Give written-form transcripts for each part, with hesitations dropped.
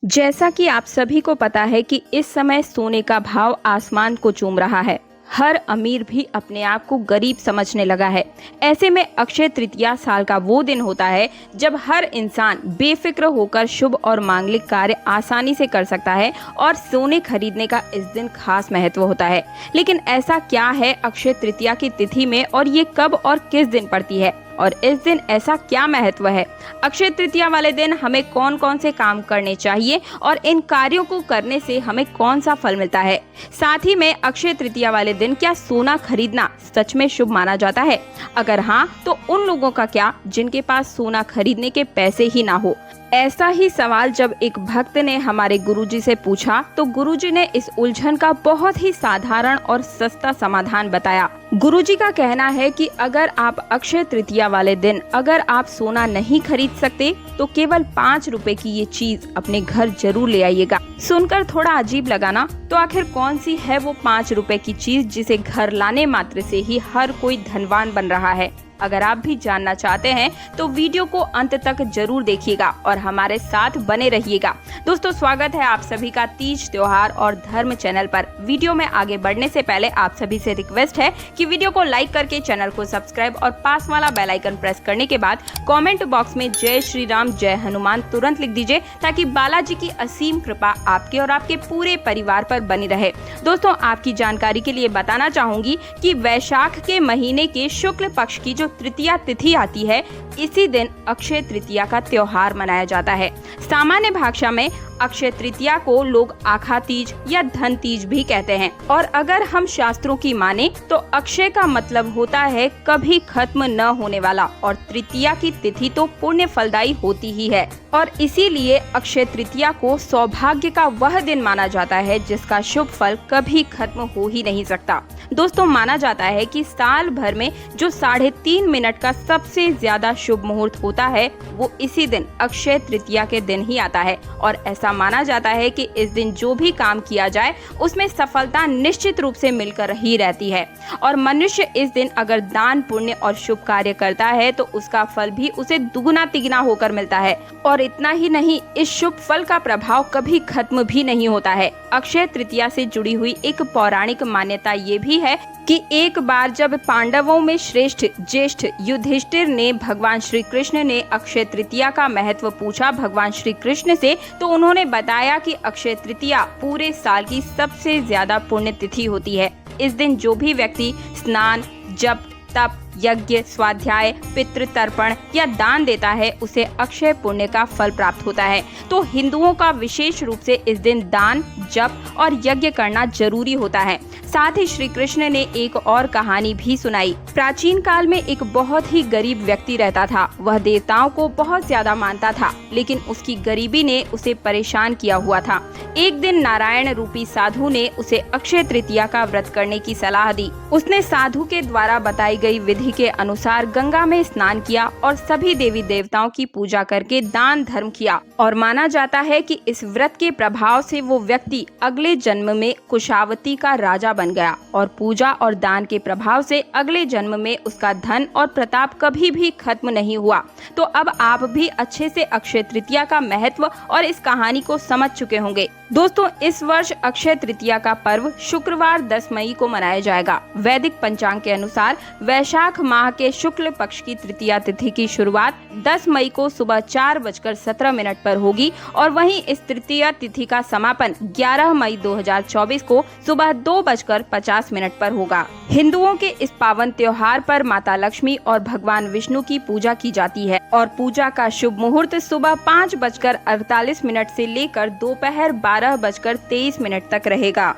जैसा कि आप सभी को पता है कि इस समय सोने का भाव आसमान को चूम रहा है। हर अमीर भी अपने आप को गरीब समझने लगा है। ऐसे में अक्षय तृतीया साल का वो दिन होता है जब हर इंसान बेफिक्र होकर शुभ और मांगलिक कार्य आसानी से कर सकता है और सोने खरीदने का इस दिन खास महत्व होता है। लेकिन ऐसा क्या है अक्षय तृतीया की तिथि में और ये कब और किस दिन पड़ती है और इस दिन ऐसा क्या महत्व है? अक्षय तृतीया वाले दिन हमें कौन कौन से काम करने चाहिए और इन कार्यों को करने से हमें कौन सा फल मिलता है? साथ ही में अक्षय तृतीया वाले दिन क्या सोना खरीदना सच में शुभ माना जाता है? अगर हाँ, तो उन लोगों का क्या जिनके पास सोना खरीदने के पैसे ही ना हो? ऐसा ही सवाल जब एक भक्त ने हमारे गुरुजी से पूछा तो गुरुजी ने इस उलझन का बहुत ही साधारण और सस्ता समाधान बताया। गुरुजी का कहना है कि अगर आप अक्षय तृतीया वाले दिन अगर आप सोना नहीं खरीद सकते तो केवल 5 रुपए की ये चीज अपने घर जरूर ले आइएगा। सुनकर थोड़ा अजीब लगा ना? तो आखिर कौन सी है वो 5 रुपए की चीज जिसे घर लाने मात्र से ही हर कोई धनवान बन रहा है? अगर आप भी जानना चाहते हैं तो वीडियो को अंत तक जरूर देखिएगा और हमारे साथ बने रहिएगा। दोस्तों, स्वागत है आप सभी का तीज त्योहार और धर्म चैनल पर। वीडियो में आगे बढ़ने से पहले आप सभी से रिक्वेस्ट है कि वीडियो को लाइक करके चैनल को सब्सक्राइब और पास वाला बेल आइकन प्रेस करने के बाद कमेंट बॉक्स में जय श्री राम जय हनुमान तुरंत लिख दीजिए ताकि बालाजी की असीम कृपा आपके और आपके पूरे परिवार पर बनी रहे। दोस्तों, आपकी जानकारी के लिए बताना चाहूंगी कि वैशाख के महीने के शुक्ल पक्ष की तृतीया तिथि आती है, इसी दिन अक्षय तृतीया का त्योहार मनाया जाता है। सामान्य भाषा में अक्षय तृतीया को लोग आखा तीज या धन तीज भी कहते हैं और अगर हम शास्त्रों की माने तो अक्षय का मतलब होता है कभी खत्म न होने वाला और तृतीया की तिथि तो पुण्य फलदायी होती ही है और इसीलिए अक्षय तृतीया को सौभाग्य का वह दिन माना जाता है जिसका शुभ फल कभी खत्म हो ही नहीं सकता। दोस्तों, माना जाता है कि साल भर में जो 3.5 मिनट का सबसे ज्यादा शुभ मुहूर्त होता है वो इसी दिन अक्षय तृतीया के दिन ही आता है और ऐसा माना जाता है कि इस दिन जो भी काम किया जाए उसमें सफलता निश्चित रूप से मिलकर ही रहती है और मनुष्य इस दिन अगर दान पुण्य और शुभ कार्य करता है तो उसका फल भी उसे दुगुना तिगुना होकर मिलता है और इतना ही नहीं, इस शुभ फल का प्रभाव कभी खत्म भी नहीं होता है। अक्षय तृतीया से जुड़ी हुई एक पौराणिक मान्यता ये भी है कि एक बार जब पांडवों में श्रेष्ठ ज्येष्ठ युधिष्ठिर ने भगवान श्री कृष्ण ने अक्षय तृतीया का महत्व पूछा भगवान श्री कृष्ण से तो उन्होंने बताया कि अक्षय तृतीया पूरे साल की सबसे ज्यादा पुण्य तिथि होती है। इस दिन जो भी व्यक्ति स्नान, जप, तप, यज्ञ, स्वाध्याय, पितृ तर्पण या दान देता है उसे अक्षय पुण्य का फल प्राप्त होता है। तो हिंदुओं का विशेष रूप से इस दिन दान, जप और यज्ञ करना जरूरी होता है। साथ ही श्री कृष्ण ने एक और कहानी भी सुनाई। प्राचीन काल में एक बहुत ही गरीब व्यक्ति रहता था। वह देवताओं को बहुत ज्यादा मानता था लेकिन उसकी गरीबी ने उसे परेशान किया हुआ था। एक दिन नारायण रूपी साधु ने उसे अक्षय तृतीया का व्रत करने की सलाह दी। उसने साधु के द्वारा बताई गई विधि के अनुसार गंगा में स्नान किया और सभी देवी देवताओं की पूजा करके दान धर्म किया और माना जाता है कि इस व्रत के प्रभाव से वो व्यक्ति अगले जन्म में कुशावती का राजा बन गया और पूजा और दान के प्रभाव से अगले जन्म में उसका धन और प्रताप कभी भी खत्म नहीं हुआ। तो अब आप भी अच्छे से अक्षय तृतीया का महत्व और इस कहानी को समझ चुके होंगे। दोस्तों, इस वर्ष अक्षय तृतीया का पर्व शुक्रवार 10 मई को मनाया जाएगा। वैदिक पंचांग के अनुसार वैशाख माह के शुक्ल पक्ष की तृतीया तिथि की शुरुआत 10 मई को सुबह 4:17 पर होगी और वहीं इस तृतीया तिथि का समापन 11 मई 2024 को सुबह 2:50 पर होगा। हिंदुओं के इस पावन त्योहार पर माता लक्ष्मी और भगवान विष्णु की पूजा की जाती है और पूजा का शुभ मुहूर्त सुबह 5:48 से लेकर दोपहर 12:23 तक रहेगा।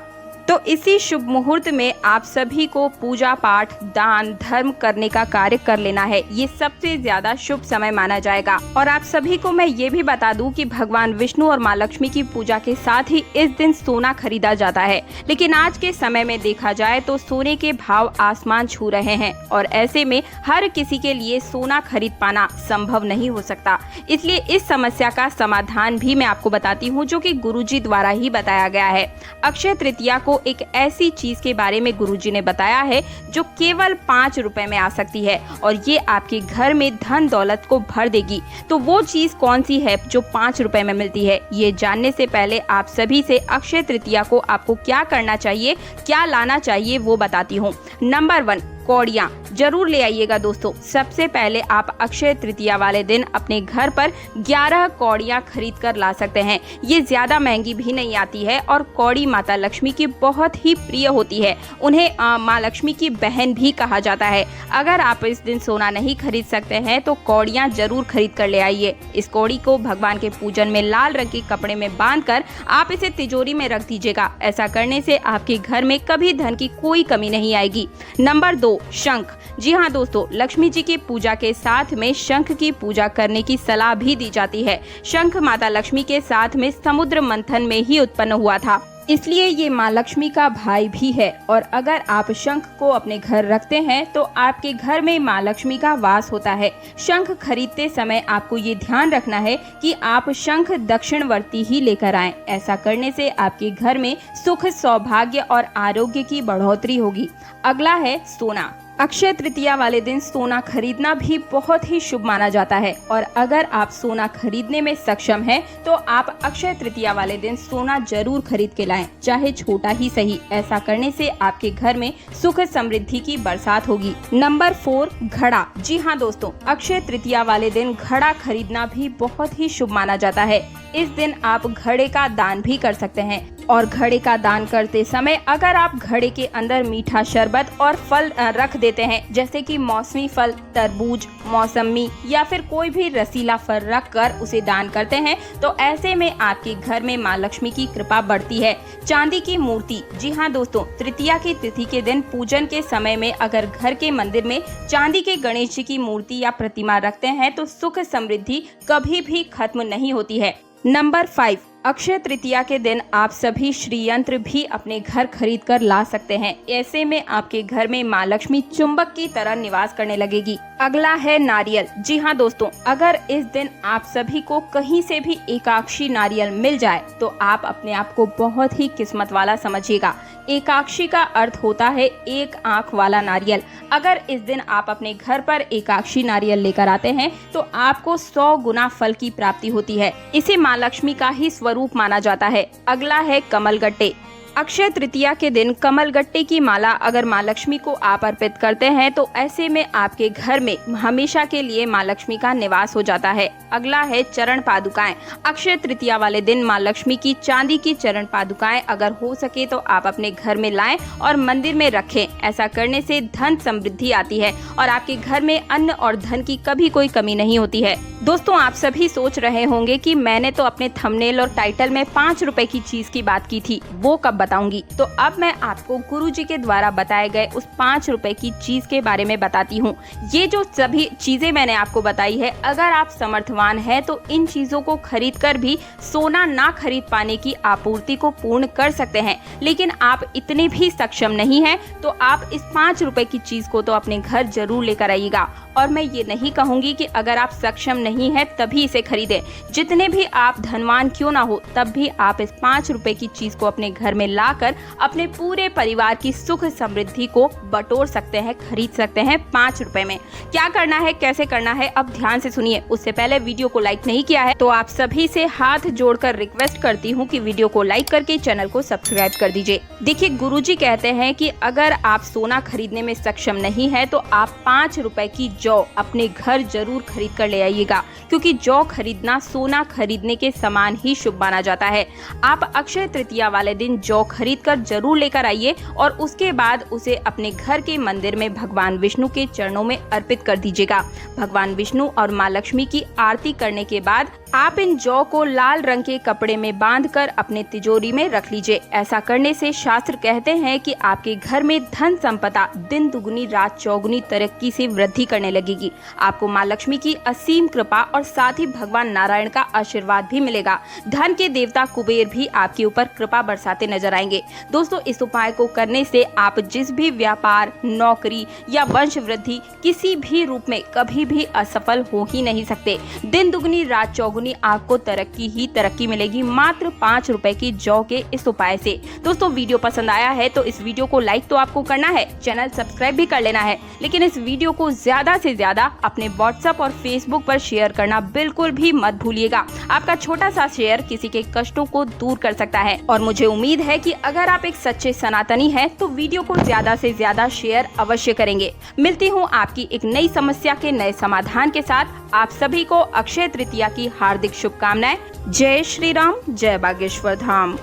तो इसी शुभ मुहूर्त में आप सभी को पूजा पाठ, दान धर्म करने का कार्य कर लेना है। ये सबसे ज्यादा शुभ समय माना जाएगा। और आप सभी को मैं ये भी बता दूं कि भगवान विष्णु और माँ लक्ष्मी की पूजा के साथ ही इस दिन सोना खरीदा जाता है। लेकिन आज के समय में देखा जाए तो सोने के भाव आसमान छू रहे हैं और ऐसे में हर किसी के लिए सोना खरीद पाना संभव नहीं हो सकता। इसलिए इस समस्या का समाधान भी मैं आपको बताती हूँ जो कि गुरुजी द्वारा ही बताया गया है। अक्षय तृतीया को आपको एक ऐसी चीज के बारे में गुरुजी ने बताया है जो केवल 5 रुपए में आ सकती है और ये आपके घर में धन दौलत को भर देगी। तो वो चीज कौन सी है जो 5 रुपए में मिलती है, ये जानने से पहले आप सभी से अक्षय तृतीया को आपको क्या करना चाहिए, क्या लाना चाहिए वो बताती हूँ। नंबर 1, कौड़ियाँ जरूर ले आइएगा दोस्तों। सबसे पहले आप अक्षय तृतीया वाले दिन अपने घर पर 11 कौड़ियाँ खरीद कर ला सकते हैं। ये ज्यादा महंगी भी नहीं आती है और कौड़ी माता लक्ष्मी की बहुत ही प्रिय होती है। उन्हें माँ लक्ष्मी की बहन भी कहा जाता है। अगर आप इस दिन सोना नहीं खरीद सकते हैं तो कौड़ियाँ जरूर खरीद कर ले आइए। इस कौड़ी को भगवान के पूजन में लाल रंग के कपड़े में बांध कर आप इसे तिजोरी में रख दीजिएगा। ऐसा करने से आपके घर में कभी धन की कोई कमी नहीं आएगी। नंबर 2, शंख। जी हाँ दोस्तों, लक्ष्मी जी की पूजा के साथ में शंख की पूजा करने की सलाह भी दी जाती है। शंख माता लक्ष्मी के साथ में समुद्र मंथन में ही उत्पन्न हुआ था, इसलिए ये माँ लक्ष्मी का भाई भी है। और अगर आप शंख को अपने घर रखते हैं तो आपके घर में माँ लक्ष्मी का वास होता है। शंख खरीदते समय आपको ये ध्यान रखना है कि आप शंख दक्षिणवर्ती ही लेकर आएं। ऐसा करने से आपके घर में सुख, सौभाग्य और आरोग्य की बढ़ोतरी होगी। अगला है सोना। अक्षय तृतीया वाले दिन सोना खरीदना भी बहुत ही शुभ माना जाता है और अगर आप सोना खरीदने में सक्षम हैं तो आप अक्षय तृतीया वाले दिन सोना जरूर खरीद के लाएं, चाहे छोटा ही सही। ऐसा करने से आपके घर में सुख समृद्धि की बरसात होगी। नंबर 4, घड़ा। जी हाँ दोस्तों, अक्षय तृतीया वाले दिन घड़ा खरीदना भी बहुत ही शुभ माना जाता है। इस दिन आप घड़े का दान भी कर सकते हैं और घड़े का दान करते समय अगर आप घड़े के अंदर मीठा शरबत और फल रख देते हैं, जैसे कि मौसमी फल, तरबूज, मौसमी या फिर कोई भी रसीला फल रख कर उसे दान करते हैं, तो ऐसे में आपके घर में माँ लक्ष्मी की कृपा बढ़ती है। चांदी की मूर्ति। जी हाँ दोस्तों, तृतीया की तिथि के दिन पूजन के समय में अगर घर के मंदिर में चांदी के गणेश जी की मूर्ति या प्रतिमा रखते हैं तो सुख समृद्धि कभी भी खत्म नहीं होती है। नंबर 5, अक्षय तृतीया के दिन आप सभी श्री यंत्र भी अपने घर खरीद कर ला सकते हैं। ऐसे में आपके घर में माँ लक्ष्मी चुंबक की तरह निवास करने लगेगी। अगला है नारियल। जी हाँ दोस्तों, अगर इस दिन आप सभी को कहीं से भी एकाक्षी नारियल मिल जाए तो आप अपने आप को बहुत ही किस्मत वाला समझिएगा। एकाक्षी का अर्थ होता है एक आंख वाला नारियल। अगर इस दिन आप अपने घर पर एकाक्षी नारियल लेकर आते हैं तो आपको 100 गुना फल की प्राप्ति होती है। इसे माँ लक्ष्मी का ही स्वरूप माना जाता है। अगला है कमलगट्टे। अक्षय तृतीया के दिन कमलगट्टे की माला अगर माँ लक्ष्मी को आप अर्पित करते हैं तो ऐसे में आपके घर में हमेशा के लिए माँ लक्ष्मी का निवास हो जाता है। अगला है चरण पादुकाएं। अक्षय तृतीया वाले दिन माँ लक्ष्मी की चांदी की चरण पादुकाएं अगर हो सके तो आप अपने घर में लाएं और मंदिर में रखें। ऐसा करने से धन समृद्धि आती है और आपके घर में अन्न और धन की कभी कोई कमी नहीं होती है। दोस्तों, आप सभी सोच रहे होंगे कि मैंने तो अपने थंबनेल और टाइटल में 5 रुपए की चीज की बात की थी, वो कब बताऊंगी। तो अब मैं आपको गुरुजी के द्वारा बताए गए उस 5 रुपए की चीज के बारे में बताती हूँ। ये जो सभी चीजें मैंने आपको बताई है, अगर आप समर्थवान हैं तो इन चीजों को खरीद कर भी सोना ना खरीद पाने की आपूर्ति को पूर्ण कर सकते हैं। लेकिन आप इतने भी सक्षम नहीं हैं तो आप इस 5 रुपए की चीज को तो अपने घर जरूर लेकर आइएगा। और मैं ये नहीं कहूंगी कि अगर आप सक्षम नहीं है तभी इसे खरीदें। जितने भी आप धनवान क्यों ना हो, तब भी आप इस 5 रुपए की चीज को अपने घर में लाकर अपने पूरे परिवार की सुख समृद्धि को बटोर सकते हैं, खरीद सकते हैं 5 रुपए में। क्या करना है, कैसे करना है, अब ध्यान से सुनिए। उससे पहले वीडियो को लाइक नहीं किया है तो आप सभी से हाथ जोड़कर रिक्वेस्ट करती हूँ कि वीडियो को लाइक करके चैनल को सब्सक्राइब कर दीजिए। देखिए, गुरुजी कहते हैं कि अगर आप सोना खरीदने में सक्षम नहीं है तो आप 5 रुपए की जौ अपने घर जरूर खरीद कर ले आइएगा, क्योंकि जौ खरीदना सोना खरीदने के समान ही शुभ माना जाता है। आप अक्षय तृतीया वाले दिन जौ खरीद कर जरूर लेकर आइए और उसके बाद उसे अपने घर के मंदिर में भगवान विष्णु के चरणों में अर्पित कर दीजिएगा। भगवान विष्णु और माँ लक्ष्मी की आरती करने के बाद आप इन जौ को लाल रंग के कपड़े में बांधकर अपने तिजोरी में रख लीजिए। ऐसा करने से शास्त्र कहते हैं कि आपके घर में धन संपदा दिन दुगुनी रात चौगुनी तरक्की से वृद्धि करने लगेगी। आपको माँ लक्ष्मी की असीम कृपा और साथ ही भगवान नारायण का आशीर्वाद भी मिलेगा। धन के देवता कुबेर भी आपके ऊपर कृपा बरसाते नजर आएंगे। दोस्तों, इस उपाय को करने से आप जिस भी व्यापार, नौकरी या वंश वृद्धि किसी भी रूप में कभी भी असफल हो ही नहीं सकते। दिन दुगनी रात चौगुनी दोगुनी आपको तरक्की ही तरक्की मिलेगी मात्र 5 रुपए की जौ के इस उपाय से। दोस्तों वीडियो पसंद आया है तो इस वीडियो को लाइक तो आपको करना है, चैनल सब्सक्राइब भी कर लेना है, लेकिन इस वीडियो को ज्यादा से ज्यादा अपने व्हाट्सएप और फेसबुक पर शेयर करना बिल्कुल भी मत भूलिएगा। आपका छोटा सा शेयर किसी के कष्टों को दूर कर सकता है और मुझे उम्मीद है कि अगर आप एक सच्चे सनातनी हैं तो वीडियो को ज्यादा से ज्यादा शेयर अवश्य करेंगे। मिलती हूँ आपकी एक नई समस्या के नए समाधान के साथ। आप सभी को अक्षय तृतीया की हार्दिक शुभकामनाएं। जय श्री राम, जय बागेश्वर धाम।